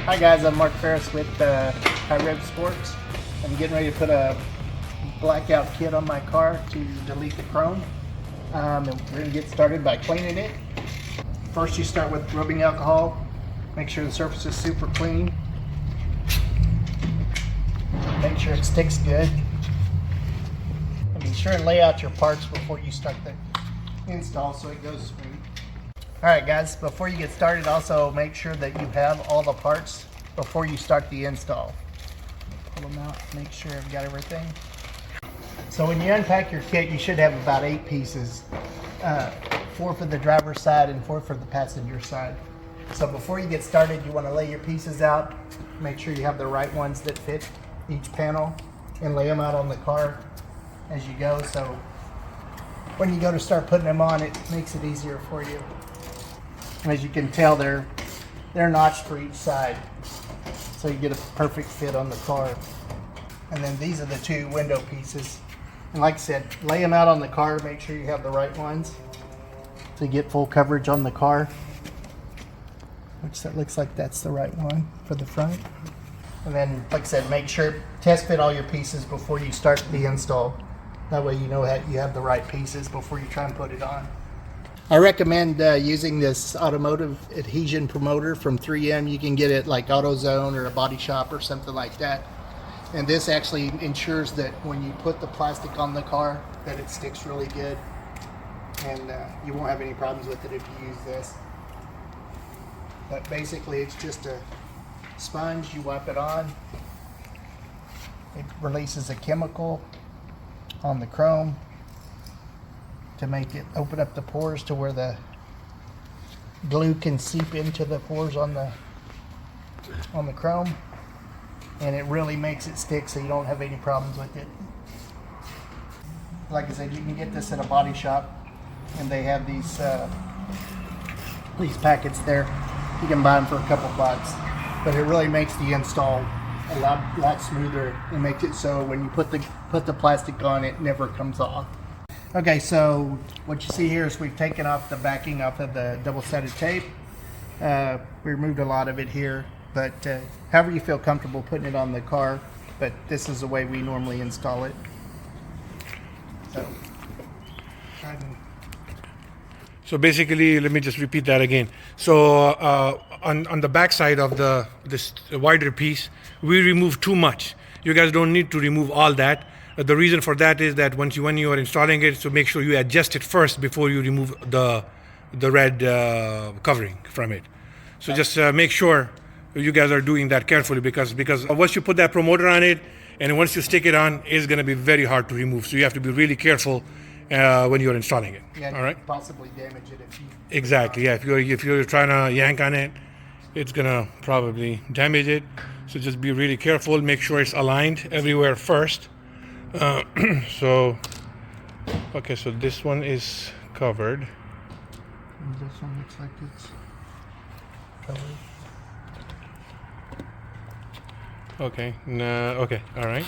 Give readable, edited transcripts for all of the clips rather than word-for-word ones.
Hi guys, I'm Mark Ferris with High Rev Sports. I'm getting ready to put a blackout kit on my car to delete the chrome. And we're going to get started by cleaning it. First you start with rubbing alcohol. Make sure the surface is super clean. Make sure it sticks good. And be sure and lay out your parts before you start the install so it goes smooth. Alright guys, before you get started, also make sure that you have all the parts before you start the install. Pull them out, make sure I've got everything. So when you unpack your kit, you should have about 8 pieces. 4 for the driver's side and 4 for the passenger side. So before you get started, you want to lay your pieces out. Make sure you have the right ones that fit each panel and lay them out on the car as you go. So when you go to start putting them on, it makes it easier for you. And as you can tell, they're notched for each side, so you get a perfect fit on the car. And then these are the 2 window pieces. And like I said, lay them out on the car. Make sure you have the right ones to get full coverage on the car. Which that looks like that's the right one for the front. And then, like I said, make sure test fit all your pieces before you start the install. That way you know that you have the right pieces before you try and put it on. I recommend using this automotive adhesion promoter from 3M. You can get it like AutoZone or a body shop or something like that. And this actually ensures that when you put the plastic on the car, that it sticks really good. And you won't have any problems with it if you use this. But basically it's just a sponge, you wipe it on. It releases a chemical on the chrome to make it open up the pores to where the glue can seep into the pores on the chrome, and it really makes it stick so you don't have any problems with it. Like I said, you can get this at a body shop and they have these packets there. You can buy them for a couple bucks, but it really makes the install a lot smoother and makes it so when you put the plastic on, it never comes off. Okay, so what you see here is we've taken off the backing off of the double-sided tape. We removed a lot of it here, but however you feel comfortable putting it on the car, but this is the way we normally install it. So basically, let me just repeat that again. So on the back side of this wider piece, we remove too much. You guys don't need to remove all that. The reason for that is that when you are installing it, so make sure you adjust it first before you remove the red covering from it. So just make sure you guys are doing that carefully because once you put that promoter on it and once you stick it on, it's going to be very hard to remove. So you have to be really careful when you're installing it. Yeah, all right. Possibly damage it if you. Exactly. Yeah. If you're trying to yank on it, it's gonna probably damage it. So just be really careful. Make sure it's aligned everywhere first. Okay, so this one is covered. And this one looks like it's covered. Okay, no, okay, all right.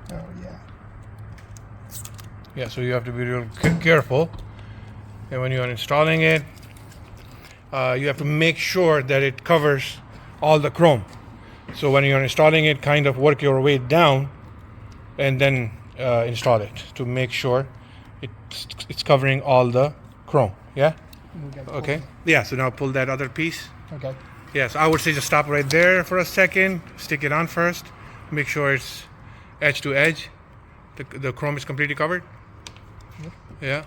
Oh yeah. Yeah, so you have to be real careful. And when you are installing it, you have to make sure that it covers all the chrome. So when you're installing it, kind of work your way down and then install it to make sure it's covering all the chrome. Yeah? Okay. Yeah, so now pull that other piece. Okay. Yeah, so I would say just stop right there for a second. Stick it on first. Make sure it's edge to edge. The chrome is completely covered. Yep. Yeah.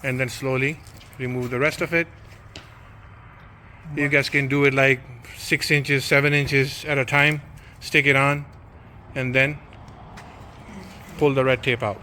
And then slowly remove the rest of it. You guys can do it like 6 inches, 7 inches at a time. Stick it on and then pull the red tape out.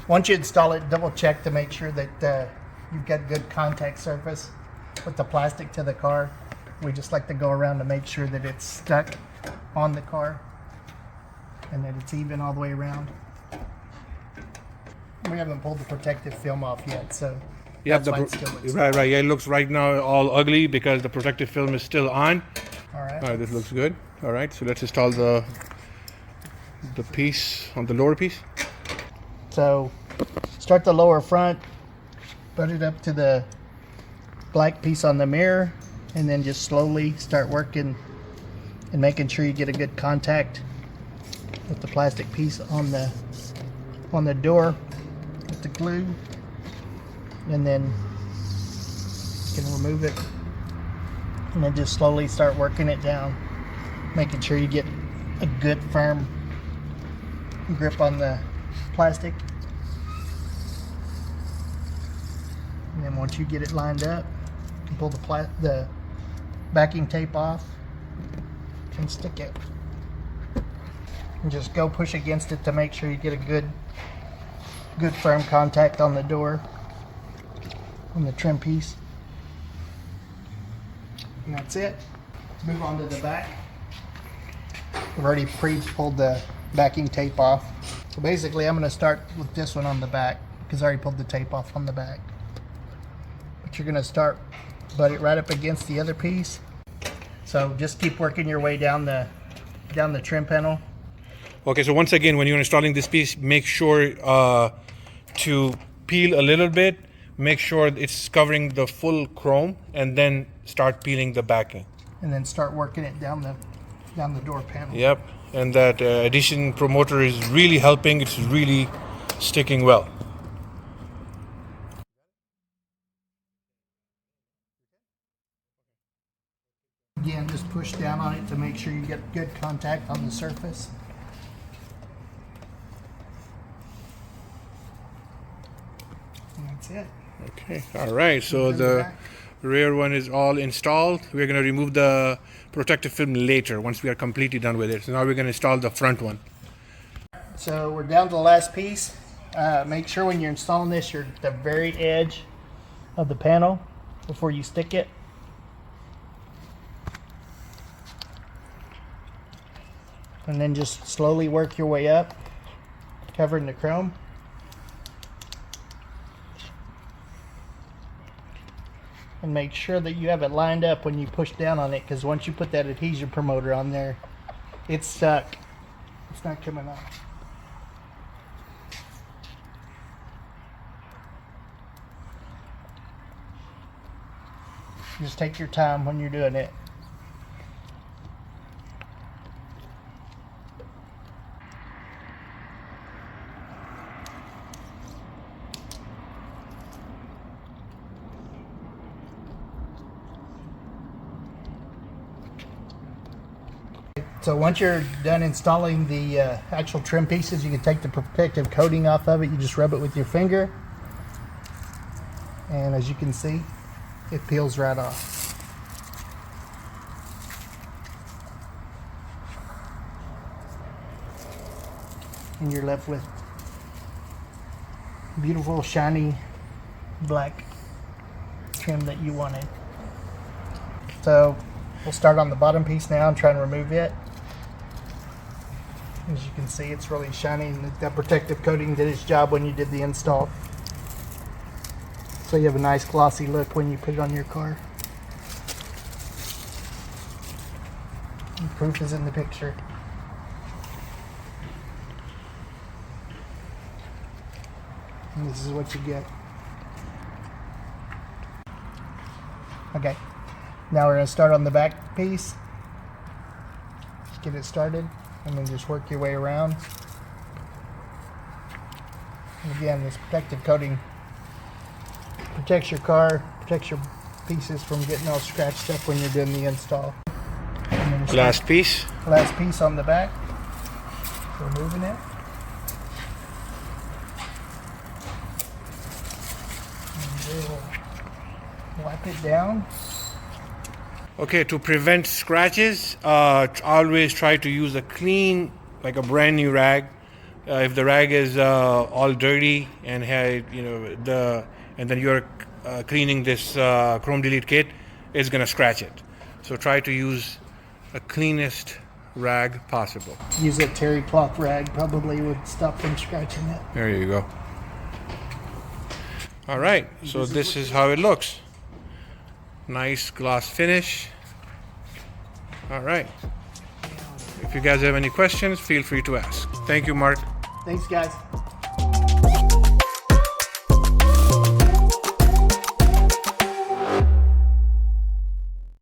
Once you install it, double check to make sure that you've got good contact surface with the plastic to the car. We just like to go around to make sure that it's stuck on the car and that it's even all the way around. We haven't pulled the protective film off yet, so Yeah, that's why it still looks right. Yeah, it looks right now all ugly because the protective film is still on. All right. All right, this looks good. All right, so let's install the piece on the lower piece. So start the lower front, butt it up to the black piece on the mirror, and then just slowly start working and making sure you get a good contact with the plastic piece on the door with the glue, and then you can remove it, and then just slowly start working it down, making sure you get a good firm grip on the plastic. And then once you get it lined up, you can pull the backing tape off and stick it. And just go push against it to make sure you get a good firm contact on the door, on the trim piece. And that's it. Let's move on to the back. I've already pre-pulled the backing tape off. So basically I'm going to start with this one on the back because I already pulled the tape off on the back. But you're going to butt it right up against the other piece. So just keep working your way down the trim panel. Okay, so once again, when you're installing this piece, make sure to peel a little bit, make sure it's covering the full chrome, and then start peeling the backing. And then start working it down the door panel. Yep, and that Addison promoter is really helping. It's really sticking well. Again, just push down on it to make sure you get good contact on the surface. And that's it. Okay, all right, so the rear one is all installed. We're going to remove the protective film later once we are completely done with it. So now we're going to install the front one. So we're down to the last piece. Make sure when you're installing this, you're at the very edge of the panel before you stick it. And then just slowly work your way up, covering the chrome. And make sure that you have it lined up when you push down on it, because once you put that adhesion promoter on there, it's stuck. It's not coming off. Just take your time when you're doing it. So once you're done installing the actual trim pieces, you can take the protective coating off of it. You just rub it with your finger, and as you can see, it peels right off. And you're left with beautiful, shiny, black trim that you wanted. So we'll start on the bottom piece now and try and remove it. As you can see, it's really shiny, and that protective coating did its job when you did the install. So you have a nice glossy look when you put it on your car. And proof is in the picture. And this is what you get. Okay, now we're going to start on the back piece. Just get it started, and then just work your way around. And again, this protective coating protects your car, protects your pieces from getting all scratched up when you're doing the install. Last piece. Last piece on the back. So removing it. And we'll wipe it down. Okay, to prevent scratches, always try to use a clean, like a brand new rag. If the rag is all dirty and and then you're cleaning this chrome delete kit, it's gonna scratch it. So try to use the cleanest rag possible. Use a terry cloth rag, probably would stop from scratching it. There you go. All right, so this is how it looks. Nice gloss finish. All right. If you guys have any questions, feel free to ask. Thank you, Mark. Thanks, guys.